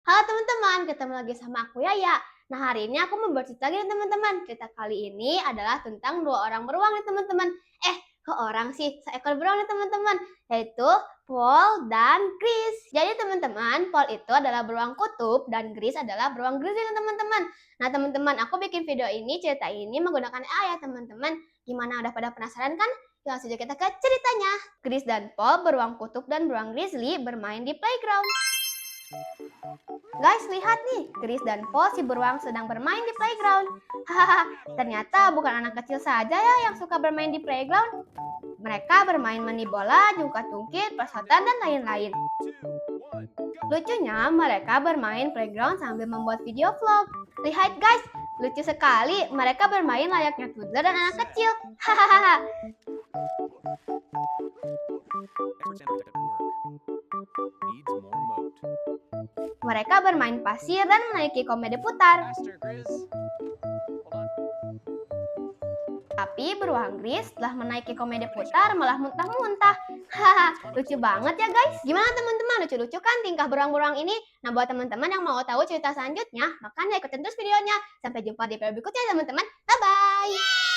Halo teman-teman, ketemu lagi sama aku Yaya. Nah, hari ini aku membuat cerita lagi nih teman-teman. Cerita kali ini adalah tentang dua orang beruang nih teman-teman. Kok orang sih? Seekor beruang nih teman-teman, yaitu Paul dan Chris. Jadi teman-teman, Paul itu adalah beruang kutub dan Chris adalah beruang grizzly nih teman-teman. Nah teman-teman, aku bikin video ini, cerita ini menggunakan AI ya teman-teman. Gimana, udah pada penasaran kan? Langsung saja kita ke ceritanya. Chris dan Paul, beruang kutub dan beruang grizzly, bermain di playground. Guys, lihat nih, Chris dan Paul si beruang sedang bermain di playground. Hahaha, ternyata bukan anak kecil saja ya yang suka bermain di playground. Mereka bermain mani bola, jungkat-jungkit, perosotan, dan lain-lain. Lucunya, mereka bermain playground sambil membuat video vlog. Lihat guys, lucu sekali. Mereka bermain layaknya toddler dan anak kecil. Hahaha. Mereka bermain pasir dan menaiki komedi putar. Tapi beruang Chris setelah menaiki komedi putar malah muntah-muntah. Haha, lucu banget ya guys. Gimana teman-teman, lucu-lucu kan tingkah beruang-beruang ini? Nah, buat teman-teman yang mau tahu cerita selanjutnya, makanya ikutin terus videonya. Sampai jumpa di video berikutnya teman-teman. Bye-bye.